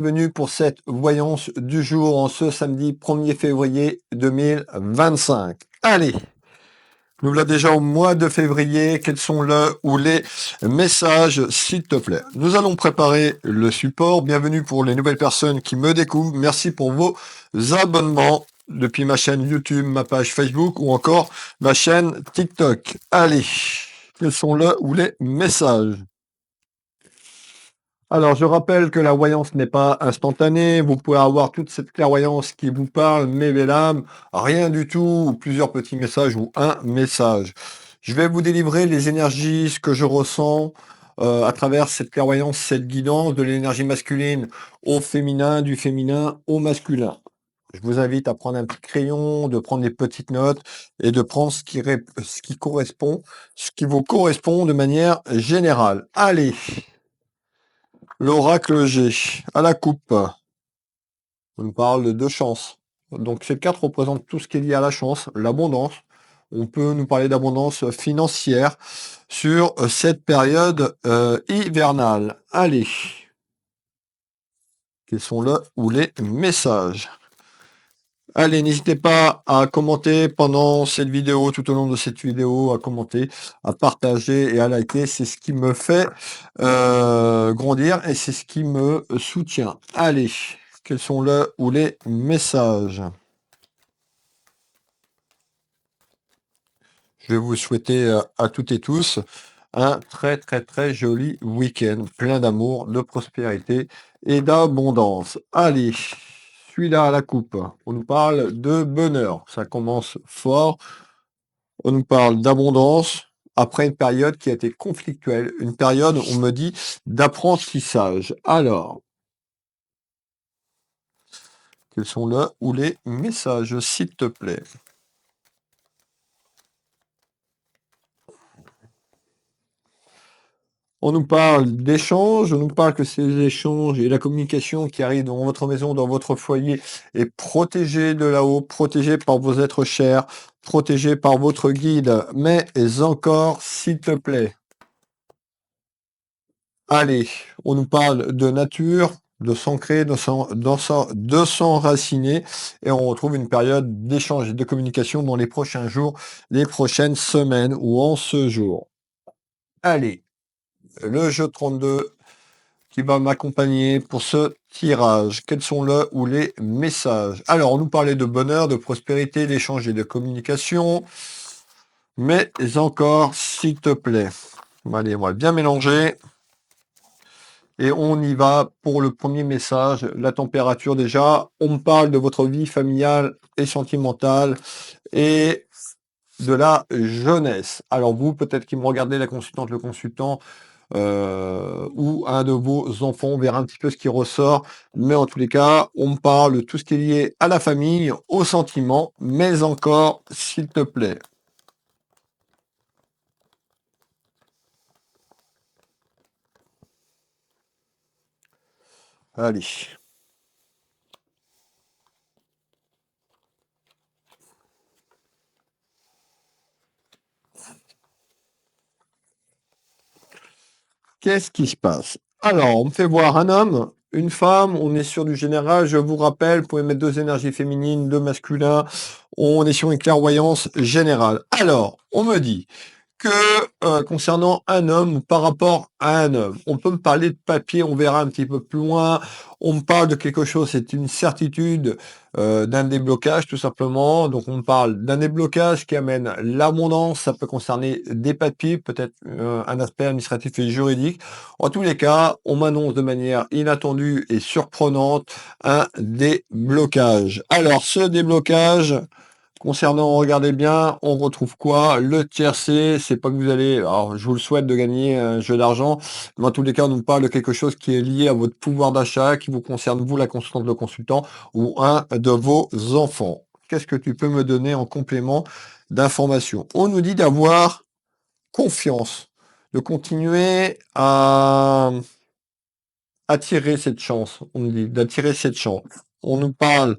Bienvenue pour cette voyance du jour en ce samedi 1er février 2025. Allez, nous voilà déjà au mois de février. Quels sont le ou les messages, s'il te plaît? Nous allons préparer le support. Bienvenue pour les nouvelles personnes qui me découvrent. Merci pour vos abonnements depuis ma chaîne YouTube, ma page Facebook ou encore ma chaîne TikTok. Allez, quels sont le ou les messages? Alors, je rappelle que la voyance n'est pas instantanée. Vous pouvez avoir toute cette clairvoyance qui vous parle, mais mesdames, rien du tout, ou plusieurs petits messages ou un message. Je vais vous délivrer les énergies, ce que je ressens à travers cette clairvoyance, cette guidance de l'énergie masculine au féminin, du féminin au masculin. Je vous invite à prendre un petit crayon, de prendre des petites notes et de prendre ce qui correspond, ce qui vous correspond de manière générale. Allez! L'oracle G, à la coupe, on nous parle de chance. Donc ces quatre représentent tout ce qui est lié à la chance, l'abondance. On peut nous parler d'abondance financière sur cette période hivernale. Allez, quels sont le ou les messages? Allez, n'hésitez pas à commenter pendant cette vidéo, tout au long de cette vidéo, à commenter, à partager et à liker. C'est ce qui me fait grandir et c'est ce qui me soutient. Allez, quels sont le ou les messages? Je vais vous souhaiter à toutes et tous un très joli week-end, plein d'amour, de prospérité et d'abondance. Allez, celui-là à la coupe, on nous parle de bonheur. Ça commence fort. On nous parle d'abondance après une période qui a été conflictuelle, une période, on me dit, d'apprentissage. Alors, quels sont le ou les messages, s'il te plaît? On nous parle d'échanges, on nous parle que ces échanges et la communication qui arrive dans votre maison, dans votre foyer, est protégée de là-haut, protégée par vos êtres chers, protégée par votre guide. Mais encore, s'il te plaît, allez, on nous parle de nature, de s'ancrer, de s'enraciner, et on retrouve une période d'échange et de communication dans les prochains jours, les prochaines semaines ou en ce jour. Allez, le jeu 32 qui va m'accompagner pour ce tirage. Quels sont le ou les messages? Alors, on nous parlait de bonheur, de prospérité, d'échange et de communication, mais encore, s'il te plaît. Allez, on va bien mélanger. Et on y va pour le premier message, la température déjà. On me parle de votre vie familiale et sentimentale et de la jeunesse. Alors vous, peut-être qui me regardez, la consultante, le consultant, ou un de vos enfants, on verra un petit peu ce qui ressort. Mais en tous les cas, on me parle de tout ce qui est lié à la famille, aux sentiments, mais encore, s'il te plaît. Allez. Qu'est-ce qui se passe? Alors, on me fait voir un homme, une femme, on est sur du général, je vous rappelle, vous pouvez mettre deux énergies féminines, deux masculins, on est sur une clairvoyance générale. Alors, on me dit que concernant un homme ou par rapport à un homme, on peut me parler de papier, on verra un petit peu plus loin, on me parle de quelque chose, c'est une certitude d'un déblocage tout simplement, donc on me parle d'un déblocage qui amène l'abondance, ça peut concerner des papiers, peut-être un aspect administratif et juridique. En tous les cas, on m'annonce de manière inattendue et surprenante un déblocage. Alors ce déblocage, concernant, regardez bien, on retrouve quoi? Le tiercé, c'est pas que vous allez, alors je vous le souhaite de gagner un jeu d'argent, mais en tous les cas, on nous parle de quelque chose qui est lié à votre pouvoir d'achat, qui vous concerne, vous, la consultante, le consultant, ou un de vos enfants. Qu'est-ce que tu peux me donner en complément d'information? On nous dit d'avoir confiance, de continuer à attirer cette chance. On nous dit d'attirer cette chance. On nous parle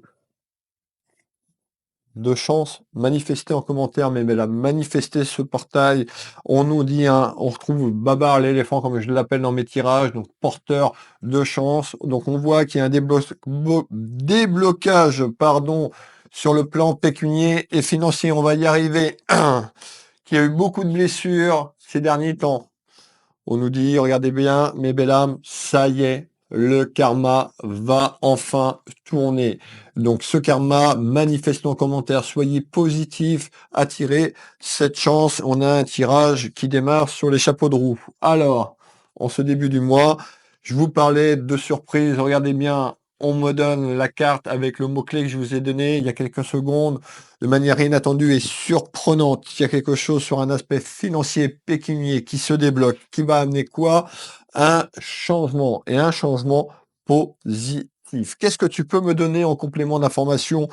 de chance, manifestez en commentaire, mais là, manifestez ce portail. On nous dit, hein, on retrouve Babar l'éléphant, comme je l'appelle dans mes tirages, donc porteur de chance. Donc on voit qu'il y a un déblocage, pardon, sur le plan pécunier et financier. On va y arriver. Qu'il y a eu beaucoup de blessures ces derniers temps. On nous dit, regardez bien, mes belles âmes, ça y est, le karma va enfin tourner. Donc ce karma, manifestez en commentaire, soyez positifs, attirez cette chance. On a un tirage qui démarre sur les chapeaux de roue. Alors, en ce début du mois, je vous parlais de surprise. Regardez bien, on me donne la carte avec le mot-clé que je vous ai donné il y a quelques secondes de manière inattendue et surprenante. Il y a quelque chose sur un aspect financier pécunier qui se débloque, qui va amener quoi? Un changement, et un changement positif. Qu'est-ce que tu peux me donner en complément d'information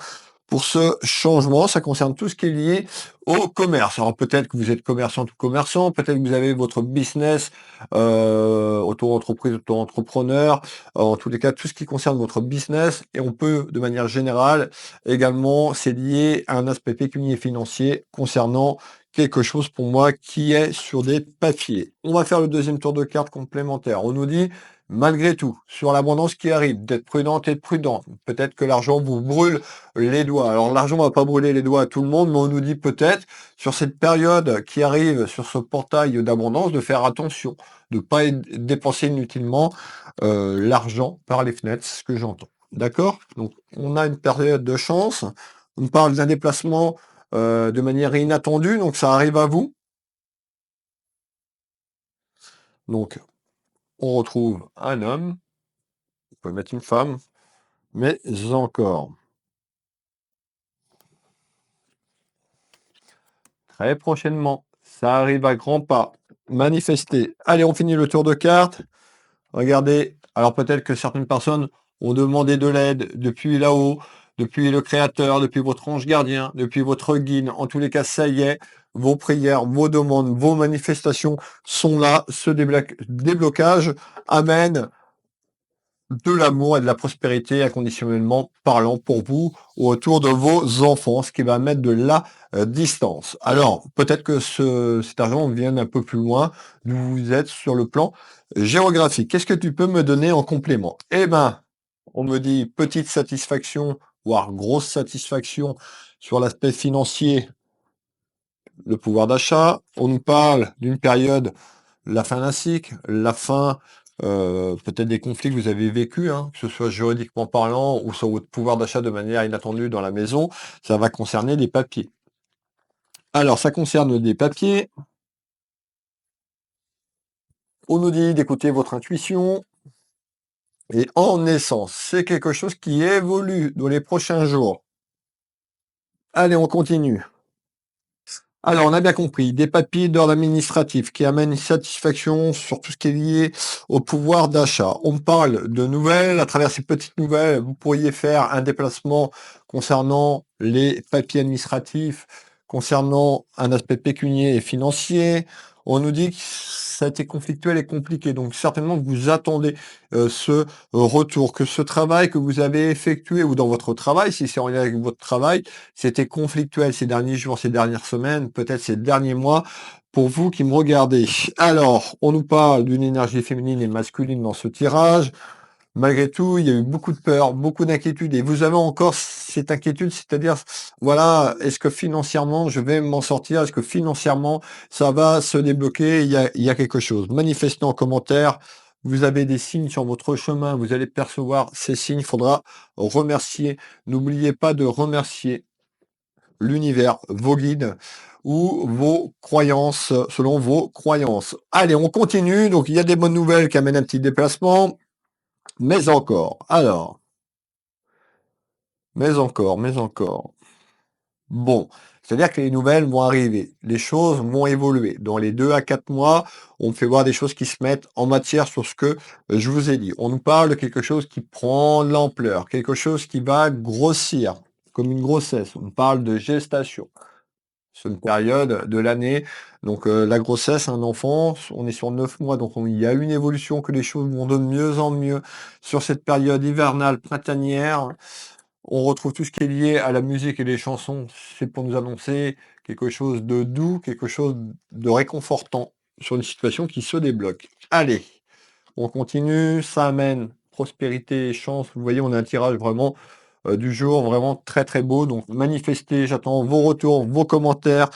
pour ce changement? Ça concerne tout ce qui est lié au commerce. Alors peut-être que vous êtes commerçant ou commerçant, peut-être que vous avez votre business, auto-entreprise, auto-entrepreneur, en tous les cas, tout ce qui concerne votre business, et on peut, de manière générale, également, c'est lié à un aspect pécunier financier concernant quelque chose pour moi qui est sur des papiers. On va faire le deuxième tour de carte complémentaire. On nous dit, malgré tout, sur l'abondance qui arrive, d'être prudente et prudent. Peut-être que l'argent vous brûle les doigts. Alors l'argent va pas brûler les doigts à tout le monde, mais on nous dit peut-être sur cette période qui arrive sur ce portail d'abondance de faire attention, de pas dépenser inutilement l'argent par les fenêtres, c'est ce que j'entends. D'accord? Donc on a une période de chance. On parle d'un déplacement de manière inattendue, donc ça arrive à vous. Donc on retrouve un homme, vous pouvez mettre une femme, mais encore. Très prochainement, ça arrive à grands pas. Manifester. Allez, on finit le tour de cartes. Regardez, alors peut-être que certaines personnes ont demandé de l'aide depuis là-haut, depuis le Créateur, depuis votre ange gardien, depuis votre guide. En tous les cas, ça y est, vos prières, vos demandes, vos manifestations sont là. Ce déblocage amène de l'amour et de la prospérité inconditionnellement parlant pour vous ou autour de vos enfants, ce qui va mettre de la distance. Alors, peut-être que cet argent vient un peu plus loin, d'où vous êtes sur le plan géographique. Qu'est-ce que tu peux me donner en complément? Eh ben, on me dit petite satisfaction, voire grosse satisfaction sur l'aspect financier, le pouvoir d'achat. On nous parle d'une période, la fin d'un cycle, la fin peut-être des conflits que vous avez vécus, hein, que ce soit juridiquement parlant ou sur votre pouvoir d'achat de manière inattendue dans la maison, ça va concerner des papiers. Alors, ça concerne des papiers. On nous dit d'écouter votre intuition. Et en essence, c'est quelque chose qui évolue dans les prochains jours. Allez, on continue. Alors, on a bien compris, des papiers d'ordre administratif qui amènent une satisfaction sur tout ce qui est lié au pouvoir d'achat. On parle de nouvelles. À travers ces petites nouvelles, vous pourriez faire un déplacement concernant les papiers administratifs, concernant un aspect pécunier et financier. On nous dit que ça a été conflictuel et compliqué. Donc, certainement que vous attendez ce retour, que ce travail que vous avez effectué ou dans votre travail, si c'est en lien avec votre travail, c'était conflictuel ces derniers jours, ces dernières semaines, peut-être ces derniers mois, pour vous qui me regardez. Alors, on nous parle d'une énergie féminine et masculine dans ce tirage. Malgré tout, il y a eu beaucoup de peur, beaucoup d'inquiétude. Et vous avez encore cette inquiétude, c'est-à-dire, voilà, est-ce que financièrement, je vais m'en sortir? Est-ce que financièrement, ça va se débloquer? Il y a quelque chose. Manifestez en commentaire. Vous avez des signes sur votre chemin. Vous allez percevoir ces signes. Il faudra remercier. N'oubliez pas de remercier l'univers, vos guides ou vos croyances, selon vos croyances. Allez, on continue. Donc, il y a des bonnes nouvelles qui amènent un petit déplacement. Mais encore. Alors, mais encore. Bon, c'est-à-dire que les nouvelles vont arriver, les choses vont évoluer. Dans les 2 à 4 mois, on me fait voir des choses qui se mettent en matière sur ce que je vous ai dit. On nous parle de quelque chose qui prend de l'ampleur, quelque chose qui va grossir, comme une grossesse. On parle de gestation. C'est une période de l'année. Donc la grossesse, un enfant, on est sur 9 mois, donc il y a une évolution, que les choses vont de mieux en mieux sur cette période hivernale, printanière. On retrouve tout ce qui est lié à la musique et les chansons, c'est pour nous annoncer quelque chose de doux, quelque chose de réconfortant sur une situation qui se débloque. Allez, on continue, ça amène prospérité et chance. Vous voyez, on a un tirage vraiment du jour, vraiment très très beau. Donc manifestez, j'attends vos retours, vos commentaires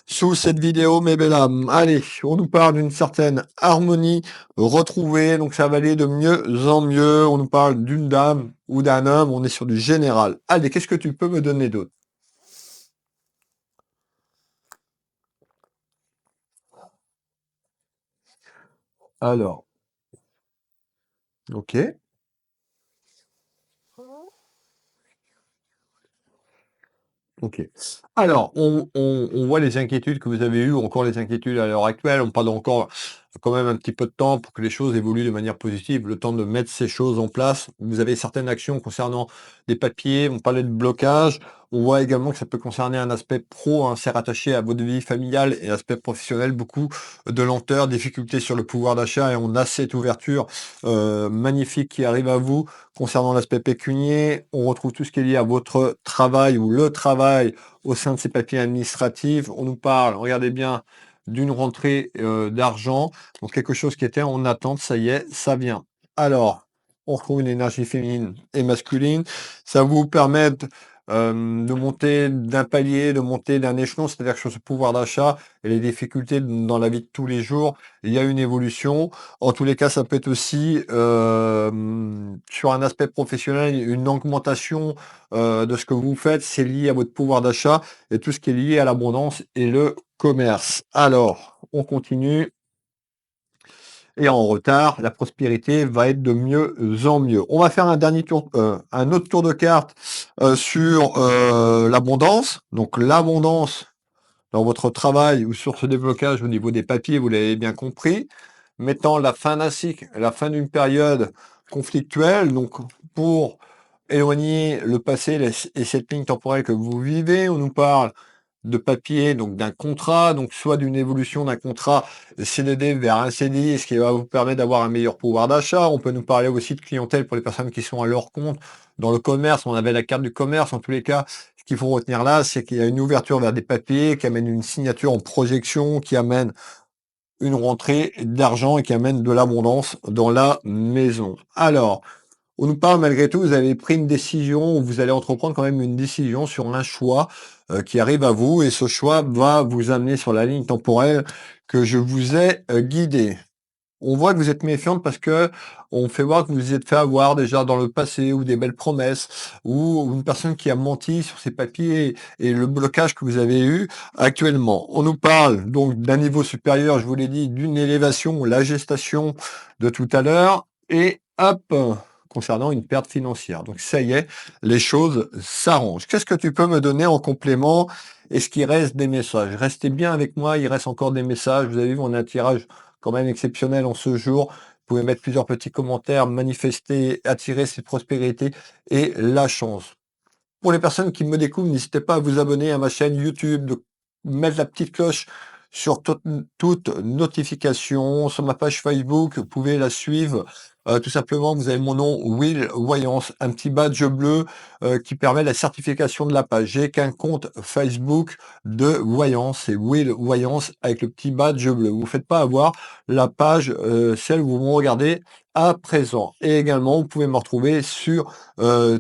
sous cette vidéo, mes belles âmes. Allez, on nous parle d'une certaine harmonie retrouvée, donc ça va aller de mieux en mieux. On nous parle d'une dame ou d'un homme, on est sur du général. Allez, qu'est-ce que tu peux me donner d'autre? Alors, ok. OK. Alors, on voit les inquiétudes que vous avez eues, ou encore les inquiétudes à l'heure actuelle. On parle encore quand même un petit peu de temps pour que les choses évoluent de manière positive, le temps de mettre ces choses en place. Vous avez certaines actions concernant des papiers, on parlait de blocage. On voit également que ça peut concerner un aspect pro, hein, c'est rattaché à votre vie familiale et aspect professionnel, beaucoup de lenteur, difficultés sur le pouvoir d'achat et on a cette ouverture magnifique qui arrive à vous. Concernant l'aspect pécunier, on retrouve tout ce qui est lié à votre travail ou le travail au sein de ces papiers administratifs. On nous parle, regardez bien, d'une rentrée d'argent, donc quelque chose qui était en attente, ça y est, ça vient. Alors, on retrouve une énergie féminine et masculine. Ça vous permet de monter d'un palier, de monter d'un échelon, c'est-à-dire que sur ce pouvoir d'achat et les difficultés dans la vie de tous les jours, il y a une évolution. En tous les cas, ça peut être aussi sur un aspect professionnel, une augmentation de ce que vous faites, c'est lié à votre pouvoir d'achat et tout ce qui est lié à l'abondance et le commerce. Alors, on continue. Et en retard, la prospérité va être de mieux en mieux. On va faire un dernier tour, un autre tour de carte sur l'abondance. Donc l'abondance dans votre travail ou sur ce déblocage au niveau des papiers, vous l'avez bien compris, mettant la fin d'un cycle, la fin d'une période conflictuelle, donc pour éloigner le passé et cette ligne temporelle que vous vivez, on nous parle de papier, donc d'un contrat, donc soit d'une évolution d'un contrat CDD vers un CDI, ce qui va vous permettre d'avoir un meilleur pouvoir d'achat. On peut nous parler aussi de clientèle pour les personnes qui sont à leur compte. Dans le commerce, on avait la carte du commerce. En tous les cas, ce qu'il faut retenir là, c'est qu'il y a une ouverture vers des papiers qui amène une signature en projection, qui amène une rentrée d'argent et qui amène de l'abondance dans la maison. Alors, on nous parle malgré tout, vous avez pris une décision, ou vous allez entreprendre quand même une décision sur un choix qui arrive à vous, et ce choix va vous amener sur la ligne temporelle que je vous ai guidé. On voit que vous êtes méfiante parce que on fait voir que vous vous êtes fait avoir déjà dans le passé ou des belles promesses ou une personne qui a menti sur ses papiers et le blocage que vous avez eu actuellement. On nous parle donc d'un niveau supérieur, je vous l'ai dit, d'une élévation, la gestation de tout à l'heure et hop, concernant une perte financière. Donc ça y est, les choses s'arrangent. Qu'est-ce que tu peux me donner en complément? Est-ce qu'il reste des messages? Restez bien avec moi, il reste encore des messages. Vous avez vu, on a un tirage quand même exceptionnel en ce jour. Vous pouvez mettre plusieurs petits commentaires, manifester, attirer cette prospérité et la chance. Pour les personnes qui me découvrent, n'hésitez pas à vous abonner à ma chaîne YouTube, de mettre la petite cloche sur toute notification. Sur ma page Facebook, vous pouvez la suivre. Tout simplement, vous avez mon nom, Will Voyance, un petit badge bleu qui permet la certification de la page. J'ai qu'un compte Facebook de voyance, c'est Will Voyance avec le petit badge bleu. Vous ne faites pas avoir la page, celle où vous me regardez à présent. Et également, vous pouvez me retrouver sur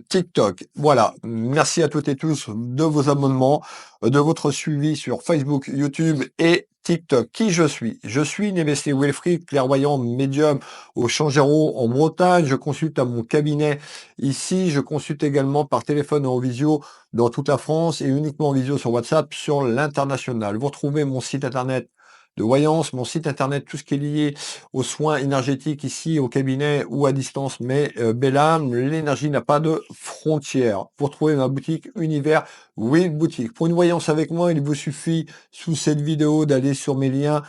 TikTok. Voilà, merci à toutes et tous de vos abonnements, de votre suivi sur Facebook, YouTube et TikTok. Qui je suis? Je suis Névesté Wilfried, clairvoyant médium au Changero en Bretagne. Je consulte à mon cabinet ici. Je consulte également par téléphone et en visio dans toute la France et uniquement en visio sur WhatsApp sur l'international. Vous retrouvez mon site internet de voyance, mon site internet, tout ce qui est lié aux soins énergétiques ici au cabinet ou à distance, mais belle âme, l'énergie n'a pas de frontières. Vous retrouvez ma boutique Univers Will Boutique. Pour une voyance avec moi, il vous suffit sous cette vidéo d'aller sur mes liens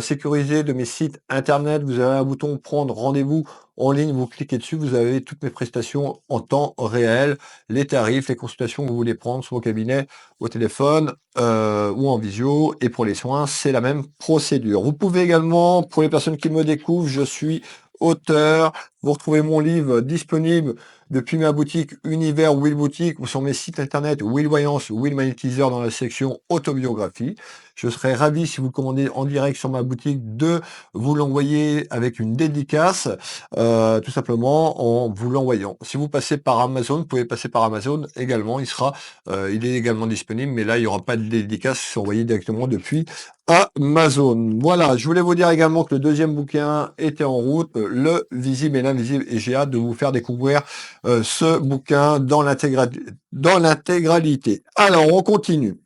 sécurisés de mes sites internet. Vous avez un bouton prendre rendez-vous en ligne, vous cliquez dessus, vous avez toutes mes prestations en temps réel, les tarifs, les consultations que vous voulez prendre sur vos cabinets, au téléphone ou en visio. Et pour les soins, c'est la même procédure. Vous pouvez également, pour les personnes qui me découvrent, je suis auteur. Vous retrouvez mon livre disponible depuis ma boutique Univers Will Boutique ou sur mes sites internet Will Voyance ou Will Magnétiseur dans la section autobiographie. Je serais ravi, si vous commandez en direct sur ma boutique, de vous l'envoyer avec une dédicace, tout simplement en vous l'envoyant. Si vous passez par Amazon, vous pouvez passer par Amazon également. Il est également disponible, mais là, il n'y aura pas de dédicace, c'est envoyé directement depuis Amazon. Voilà, je voulais vous dire également que le deuxième bouquin était en route, Le Visible et l'Invisible, et j'ai hâte de vous faire découvrir ce bouquin dans l'intégralité. Alors, on continue.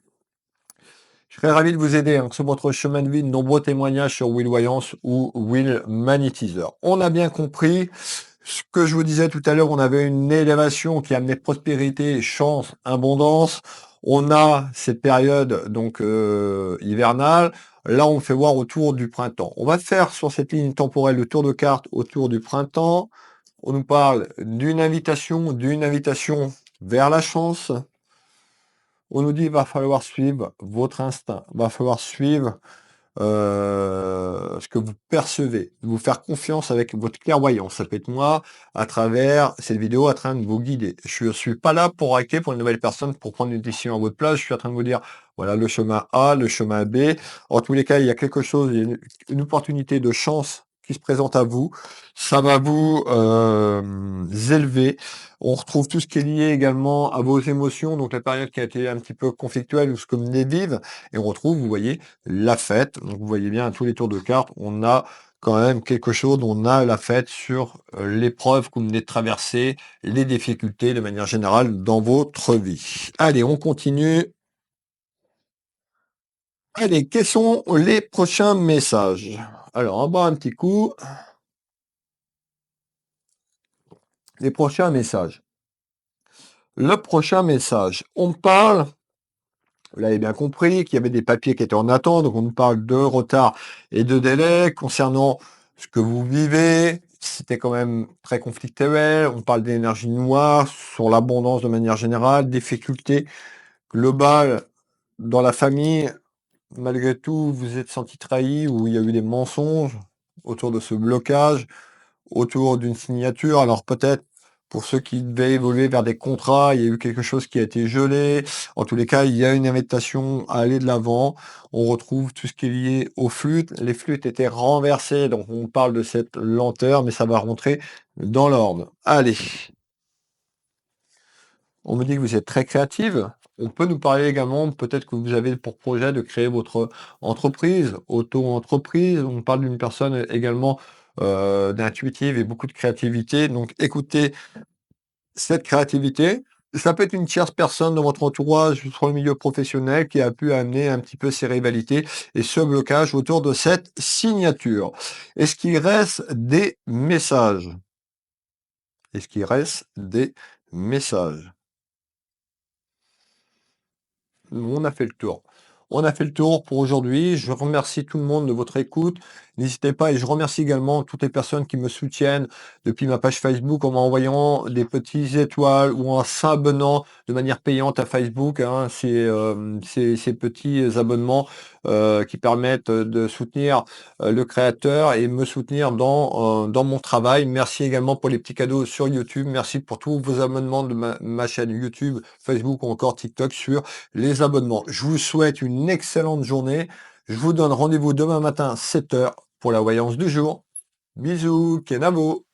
Je serais ravi de vous aider sur votre chemin de vie. De nombreux témoignages sur Will Voyance ou Will Magnétiseur. On a bien compris ce que je vous disais tout à l'heure. On avait une élévation qui amenait prospérité, chance, abondance. On a cette période donc hivernale. Là, on fait voir autour du printemps. On va faire sur cette ligne temporelle le tour de carte autour du printemps. On nous parle d'une invitation vers la chance. On nous dit va falloir suivre votre instinct, va falloir suivre ce que vous percevez, vous faire confiance avec votre clairvoyance. Ça peut être moi à travers cette vidéo en train de vous guider. Je ne suis pas là pour acter pour une nouvelle personne, pour prendre une décision à votre place. Je suis en train de vous dire voilà le chemin A, le chemin B. En tous les cas, il y a quelque chose, il y a une opportunité de chance qui se présente à vous. Ça va vous élever. On retrouve tout ce qui est lié également à vos émotions, donc la période qui a été un petit peu conflictuelle ou ce que vous venez de vivre. Et on retrouve, vous voyez, la fête. Donc vous voyez bien à tous les tours de cartes, on a quand même quelque chose, on a la fête sur l'épreuve que vous venez de traverser, les difficultés de manière générale dans votre vie. Allez, on continue. Allez, quels sont les prochains messages? Alors, en bas un petit coup. Les prochains messages. Le prochain message, on parle, vous l'avez bien compris, qu'il y avait des papiers qui étaient en attente, donc on nous parle de retard et de délai concernant ce que vous vivez. C'était quand même très conflictuel. On parle d'énergie noire, sur l'abondance de manière générale, difficultés globales dans la famille. Malgré tout, vous êtes senti trahi ou il y a eu des mensonges autour de ce blocage, autour d'une signature. Alors peut-être pour ceux qui devaient évoluer vers des contrats, il y a eu quelque chose qui a été gelé. En tous les cas, il y a une invitation à aller de l'avant. On retrouve tout ce qui est lié aux flûtes. Les flûtes étaient renversées, donc on parle de cette lenteur, mais ça va rentrer dans l'ordre. Allez. On me dit que vous êtes très créative. On peut nous parler également, peut-être que vous avez pour projet de créer votre entreprise, auto-entreprise. On parle d'une personne également d'intuitive et beaucoup de créativité. Donc écoutez cette créativité. Ça peut être une tierce personne dans votre entourage, sur le milieu professionnel, qui a pu amener un petit peu ces rivalités et ce blocage autour de cette signature. Est-ce qu'il reste des messages? Est-ce qu'il reste des messages? On a fait le tour. On a fait le tour pour aujourd'hui. Je remercie tout le monde de votre écoute. N'hésitez pas et je remercie également toutes les personnes qui me soutiennent depuis ma page Facebook en m'envoyant des petites étoiles ou en s'abonnant de manière payante à Facebook. Ces petits abonnements qui permettent de soutenir le créateur et me soutenir dans mon travail. Merci également pour les petits cadeaux sur YouTube. Merci pour tous vos abonnements de ma chaîne YouTube, Facebook ou encore TikTok sur les abonnements. Je vous souhaite une excellente journée. Je vous donne rendez-vous demain matin 7 h pour la voyance du jour. Bisous, Kenavo.